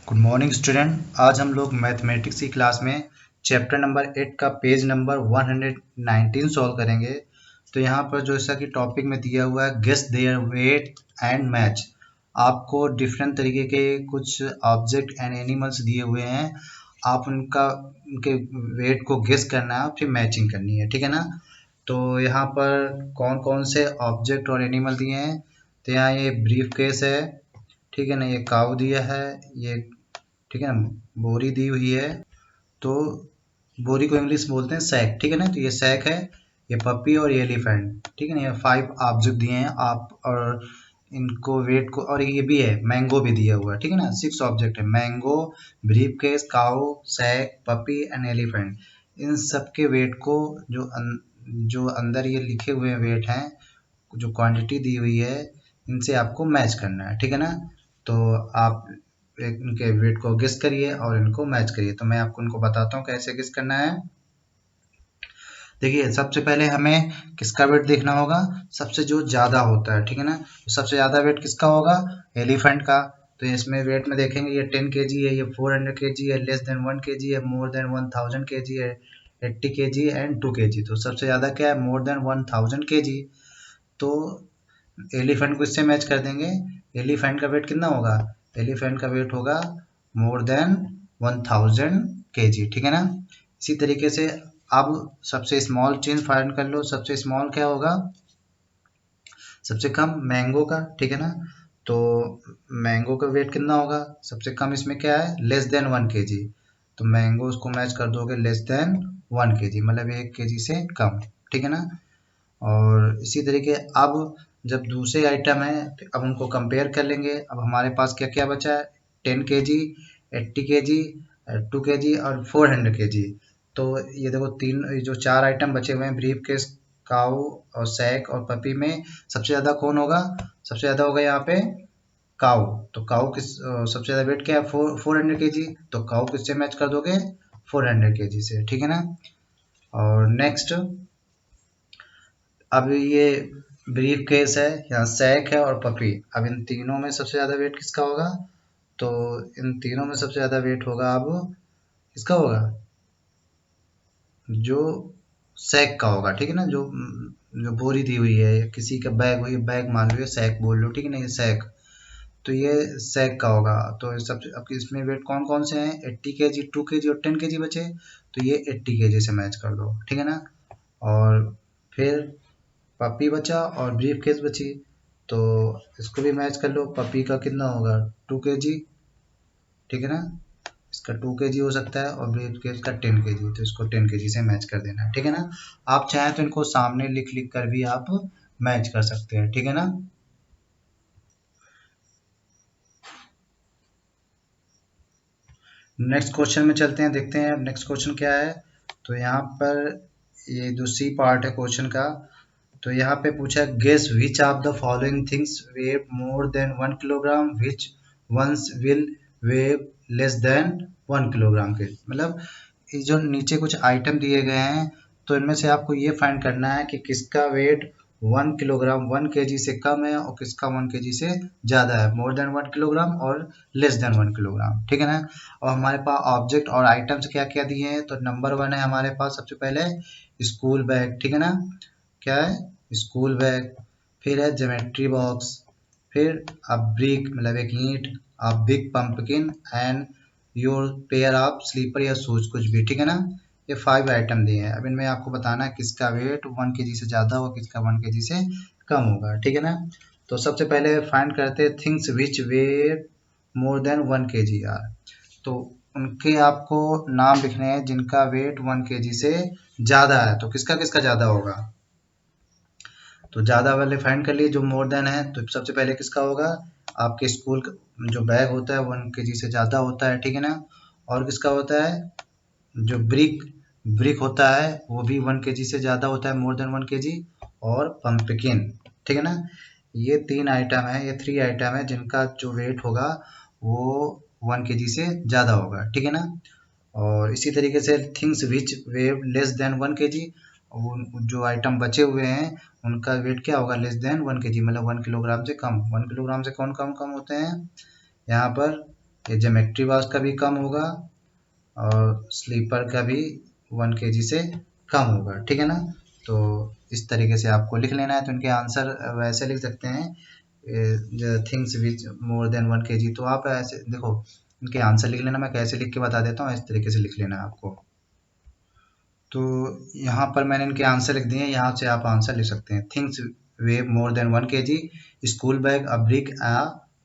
Good morning student. आज हम लोग मैथमेटिक्स की क्लास में चैप्टर नंबर 8 का पेज नंबर 119 सॉल्व करेंगे। तो यहाँ पर जैसा कि टॉपिक में दिया हुआ है guess their weight and match. आपको डिफरेंट तरीके के कुछ ऑब्जेक्ट एंड एनिमल्स दिए हुए हैं, आप उनके वेट को गेस करना है और फिर मैचिंग करनी है, ठीक है ना। तो यहाँ पर कौन कौन से ऑब्जेक्ट और एनिमल दिए हैं, तो यहाँ ये ब्रीफ केस है, ठीक है ना, ये काऊ दिया है, ये ठीक है ना, बोरी दी हुई है। तो बोरी को इंग्लिश बोलते हैं सैक, ठीक है ना। तो ये सैक है, ये पपी और ये एलिफेंट, ठीक है ना। ये 5 ऑब्जेक्ट दिए हैं आप, और इनको वेट को, और ये भी है मैंगो भी दिया हुआ है, ठीक है ना। 6 ऑब्जेक्ट है, mango, briefcase, cow, sack, puppy and elephant. इन सब के वेट को जो अंदर ये लिखे हुए वेट हैं, जो क्वांटिटी दी हुई है, इनसे आपको मैच करना है, ठीक है ना। तो आप इनके वेट को गेस करिए और इनको मैच करिए। तो मैं आपको इनको बताता हूँ कैसे गेस करना है। देखिए, सबसे पहले हमें किसका वेट देखना होगा, सबसे जो ज़्यादा होता है, ठीक है ना। तो सबसे ज़्यादा वेट किसका होगा, एलिफेंट का। तो इसमें वेट में देखेंगे, ये 10 केजी है, ये 400 केजी है, लेस देन 1 केजी है, मोर देन 1000 केजी है, 80 केजी एंड 2 केजी। तो सबसे ज़्यादा क्या है, मोर देन 1000 केजी। तो एलिफेंट को इससे मैच कर देंगे। एलिफेंट का वेट कितना होगा, एलिफेंट का वेट होगा मोर देन 1000 केजी, ठीक है ना। इसी तरीके से अब सबसे स्मॉल चेंज फाइंड कर लो। सबसे स्मॉल क्या होगा, सबसे कम मैंगो का, ठीक है ना। तो मैंगो का वेट कितना होगा, सबसे कम इसमें क्या है, लेस देन 1 केजी। तो मैंगो उसको मैच कर दोगे लेस देन 1 केजी, मतलब 1 केजी से कम, ठीक है ना। और इसी तरीके अब जब दूसरे आइटम है, तो अब उनको कंपेयर कर लेंगे। अब हमारे पास क्या क्या बचा है, 10 केजी, 80 केजी, 2 केजी और 400 केजी। तो ये देखो तीन, ये जो 4 आइटम बचे हुए हैं, ब्रीफ केस, काऊ और सैक और पपी में सबसे ज़्यादा कौन होगा, सबसे ज़्यादा होगा यहाँ पे काऊ। तो काऊ सबसे ज़्यादा वेट क्या है, 400 केजी। तो काऊ किससे मैच कर दोगे, 400 केजी से, ठीक है ना। और नेक्स्ट, अब ये ब्रीफ केस है, यहाँ सैक है और पपी। अब इन तीनों में सबसे ज़्यादा वेट किसका होगा, तो इन तीनों में सबसे ज़्यादा वेट होगा अब किसका होगा, जो सैक का होगा, ठीक है ना। जो बोरी दी हुई है, किसी का बैग हुई, बैग मान लो, सैक बोल लो, ठीक है ना, ये सैक। तो ये सैक का होगा। तो सबसे अब इसमें वेट कौन कौन से हैं, 80 केजी, 2 केजी और 10 केजी बचे। तो ये 80 केजी से मैच कर दो, ठीक है ना। और फिर पपी बचा और ब्रीफ केस बची, तो इसको भी मैच कर लो। पपी का कितना होगा, 2 केजी, ठीक है ना। इसका 2 केजी हो सकता है और ब्रीफ केस का 10 केजी, तो इसको 10 केजी से मैच कर देना है, ठीक है ना। आप चाहें तो इनको सामने लिख लिख कर भी आप मैच कर सकते हैं, ठीक है ना। नेक्स्ट क्वेश्चन में चलते हैं, देखते हैं नेक्स्ट क्वेश्चन क्या है। तो यहाँ पर ये जो सी पार्ट है क्वेश्चन का, तो यहाँ पे पूछा है guess which of the following things weigh more than 1 kilogram, which ones will weigh less than 1 kilogram के। मतलब ये जो नीचे कुछ आइटम दिए गए हैं, तो इनमें से आपको ये फाइंड करना है कि किसका वेट 1 किलोग्राम 1 केजी से कम है और किसका 1 केजी से ज़्यादा है, मोर देन 1 किलोग्राम और लेस देन 1 किलोग्राम, ठीक है ना। और हमारे पास ऑब्जेक्ट और आइटम्स क्या क्या दिए हैं, तो नंबर 1 है हमारे पास सबसे पहले स्कूल बैग, ठीक है ना। क्या है, स्कूल बैग। फिर है ज्योमेट्री बॉक्स, फिर अ ब्रिक मतलब एक ईंट, a big pumpkin and your pair of slipper या शूज, कुछ भी, ठीक है ना। ये 5 आइटम दिए हैं। अब इनमें आपको बताना है किसका वेट 1 केजी से ज़्यादा होगा, किसका 1 केजी से कम होगा, ठीक है ना। तो सबसे पहले फाइंड करते हैं things which weight more than 1 KG are. तो उनके आपको नाम लिखने हैं जिनका वेट 1 केजी से ज़्यादा है। तो किसका किसका ज़्यादा होगा, तो ज़्यादा वाले फाइंड कर लिए, जो मोर देन है। तो सबसे पहले किसका होगा, आपके स्कूल का जो बैग होता है 1 केजी से ज़्यादा होता है, ठीक है ना। और किसका होता है, जो ब्रिक ब्रिक होता है वो भी 1 केजी से ज़्यादा होता है, मोर देन 1 केजी। और पंपकिन, ठीक है ना। ये 3 आइटम है, ये 3 आइटम है जिनका जो वेट होगा वो 1 केजी से ज़्यादा होगा, ठीक है ना। और इसी तरीके से things which wave less than 1 KG, वो जो आइटम बचे हुए हैं उनका वेट क्या होगा, लेस देन 1 केजी, मतलब 1 किलोग्राम से कम। 1 किलोग्राम से कौन कम कम होते हैं, यहाँ पर ये ज्योमेट्री बॉक्स का भी कम होगा और स्लीपर का भी 1 kg से कम होगा, ठीक है ना। तो इस तरीके से आपको लिख लेना है। तो इनके आंसर वैसे लिख सकते हैं थिंग्स विच मोर देन 1 kg। तो आप ऐसे देखो, इनके आंसर लिख लेना, मैं कैसे लिख के बता देता हूँ, इस तरीके से लिख लेना है आपको। तो यहाँ पर मैंने इनके आंसर लिख दिए हैं, यहाँ से आप आंसर लिख सकते हैं। Things weigh more than 1 kg, school bag, a brick, a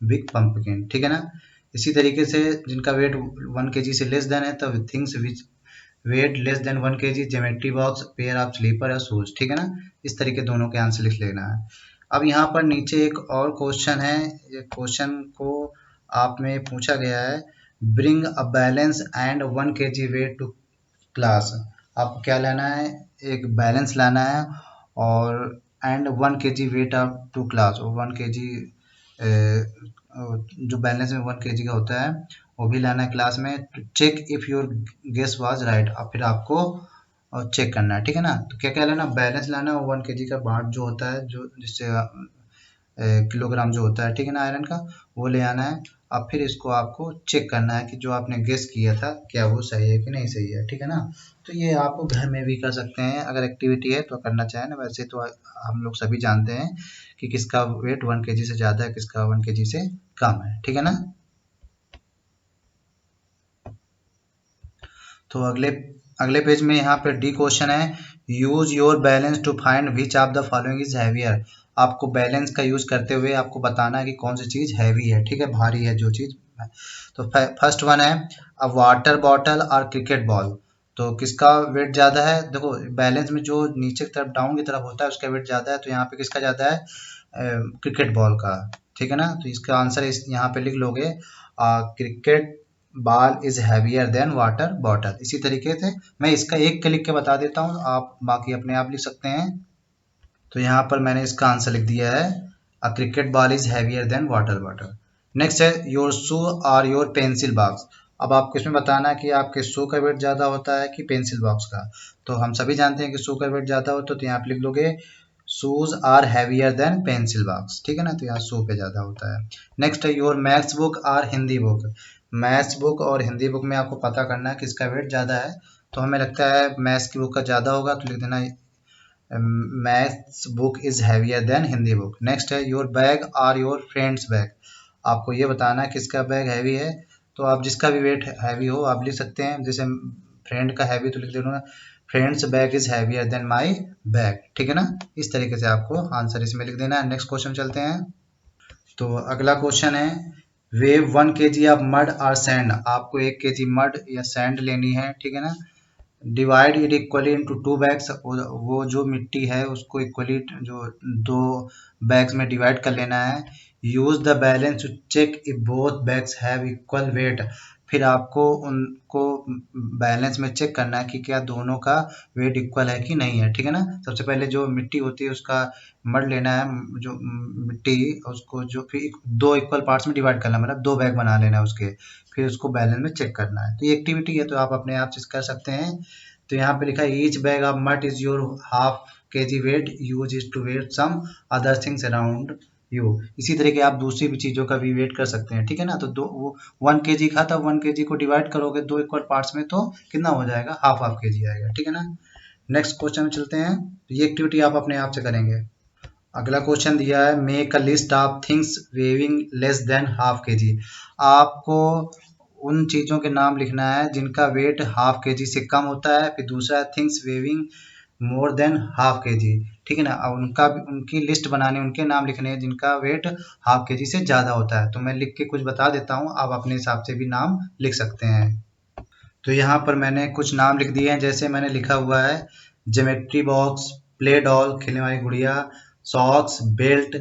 big pumpkin, ठीक है ना। इसी तरीके से जिनका वेट 1 kg से लेस देन है, तो things which weight less than 1 kg, geometry box, pair of slipper या शूज, ठीक है ना। इस तरीके दोनों के आंसर लिख लेना है। अब यहाँ पर नीचे एक और क्वेश्चन है, ये क्वेश्चन को आप में पूछा गया है, bring a balance and 1 kg weight to class. आपको क्या लाना है, एक बैलेंस लाना है और and 1 kg weight up to class, और 1 kg जो बैलेंस में 1 kg का होता है वो भी लाना है क्लास में। Check if your guess was right, और फिर आपको चेक करना है, ठीक है ना। तो क्या क्या लाना, बैलेंस लाना है, 1 kg का बाट जो होता है, जो जिससे किलोग्राम जो होता है, ठीक है ना, आयरन का, वो ले आना है। अब फिर इसको आपको चेक करना है कि जो आपने गेस किया था क्या वो सही है कि नहीं सही है, ठीक है ना। तो ये आप घर में भी कर सकते हैं, अगर एक्टिविटी है तो करना चाहें ना। वैसे तो हम लोग सभी जानते हैं कि किसका वेट 1 kg से ज़्यादा है, किसका 1 kg से कम है, ठीक है ना। तो अगले अगले पेज में यहाँ पे डी क्वेश्चन है, use your balance to find which of the following is heavier. आपको बैलेंस का यूज करते हुए आपको बताना है कि कौन सी चीज हैवी है, ठीक है, भारी है जो चीज। तो फर्स्ट वन है, अ वाटर बॉटल और क्रिकेट बॉल। तो किसका वेट ज्यादा है, देखो बैलेंस में जो नीचे की तरफ डाउन की तरफ होता है उसका वेट ज्यादा है, तो यहाँ पे किसका ज्यादा है, क्रिकेट बॉल का, ठीक है ना। तो इसका आंसर इस यहाँ पे लिख लोगे, cricket ball is heavier than water bottle. इसी तरीके से मैं इसका एक क्लिक के बता देता हूँ, आप बाकी अपने आप लिख सकते हैं। तो यहाँ पर मैंने इसका आंसर लिख दिया है, a cricket ball is heavier than water bottle. Next है, योर शू और योर पेंसिल बॉक्स। अब आपको इसमें बताना है कि आपके शू का वेट ज़्यादा होता है कि पेंसिल बॉक्स का। तो हम सभी जानते हैं कि शू का वेट ज़्यादा होता है, तो यहाँ पे लिख लोगे shoes are heavier than pencil box, ठीक है ना। तो यहाँ शू पे ज़्यादा होता है। नेक्स्ट है, योर मैथ्स बुक और हिंदी बुक। मैथ्स बुक और हिंदी बुक में आपको पता करना है किसका वेट ज़्यादा है। तो हमें लगता है मैथ्स की बुक का ज़्यादा होगा, तो लिख देना maths book is heavier then Hindi book. Next है, योर बैग और योर फ्रेंड्स बैग। आपको ये बताना है किसका बैग हैवी है। तो आप जिसका भी वेट हैवी हो आप लिख सकते हैं, जैसे फ्रेंड का हैवी तो लिख देना friends bag is heavier then my bag, ठीक है ना। इस तरीके से आपको आंसर इसमें लिख देना है। नेक्स्ट क्वेश्चन चलते हैं। तो अगला क्वेश्चन है, वे 1 kg ऑफ मड और सैंड। आपको 1 kg मड या सैंड लेनी है, ठीक है ना। Divide it equally into 2 bags. वो जो मिट्टी है उसको इक्वली जो 2 बैग्स में डिवाइड कर लेना है। Use the balance to check if both bags have equal weight. फिर आपको उनको बैलेंस में चेक करना है कि क्या दोनों का वेट इक्वल है कि नहीं है, ठीक है ना। सबसे पहले जो मिट्टी होती है उसका मड लेना है, जो मिट्टी उसको जो फिर 2 इक्वल पार्ट्स में डिवाइड करना है, मतलब 2 बैग बना लेना है उसके, फिर उसको बैलेंस में चेक करना है। तो ये एक्टिविटी है, तो आप अपने आप से कर सकते हैं। तो यहाँ पे लिखा है, ईच बैग ऑफ मट is your half kg weight, use is to weight some other things around you. इसी तरह के आप दूसरी भी चीजों का भी वेट कर सकते हैं, ठीक है ना। तो दो वो 1 kg था, तो 1 kg को डिवाइड करोगे 2 इक्वल पार्ट्स में, तो कितना हो जाएगा, हाफ हाफ kg आएगा, ठीक है ना। नेक्स्ट क्वेश्चन में चलते हैं। तो ये एक्टिविटी आप अपने आप से करेंगे। अगला क्वेश्चन दिया है, make a list of things weighing less than half kg। आपको उन चीज़ों के नाम लिखना है जिनका वेट हाफ kg से कम होता है। फिर दूसरा, things weighing more than half kg, ठीक है ना। अब उनका उनकी लिस्ट बनानी, उनके नाम लिखने हैं जिनका वेट हाफ kg से ज़्यादा होता है। तो मैं लिख के कुछ बता देता हूँ, आप अपने हिसाब से भी नाम लिख सकते हैं। तो यहाँ पर मैंने कुछ नाम लिख दिए हैं, जैसे मैंने लिखा हुआ है, ज्योमेट्री बॉक्स, प्ले डॉल खेलने वाली गुड़िया, socks, belt,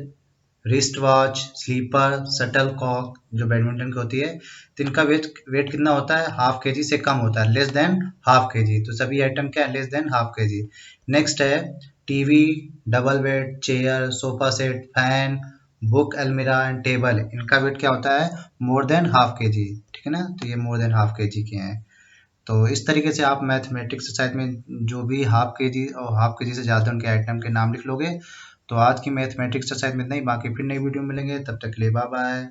wrist watch, slipper, shuttle cock जो बैडमिंटन की होती है। तो इनका वेट कितना होता है, हाफ kg से कम होता है, लेस देन हाफ kg। तो सभी आइटम क्या है, less than half kg। Next है, TV, double bed, chair, sofa set, fan, book, अलमीरा एंड टेबल। इनका वेट क्या होता है, मोर देन हाफ kg, ठीक है ना। तो ये मोर देन हाफ kg के हैं। तो इस तरीके से आप मैथमेटिक्स एक्सरसाइज में जो भी हाफ kg और हाफ kg से ज़्यादा उनके आइटम के नाम लिख लोगे। तो आज की मैथमेटिक्स एक्सरसाइज में इतना ही, बाकी फिर नई वीडियो में मिलेंगे, तब तक के लिए बाय बाय।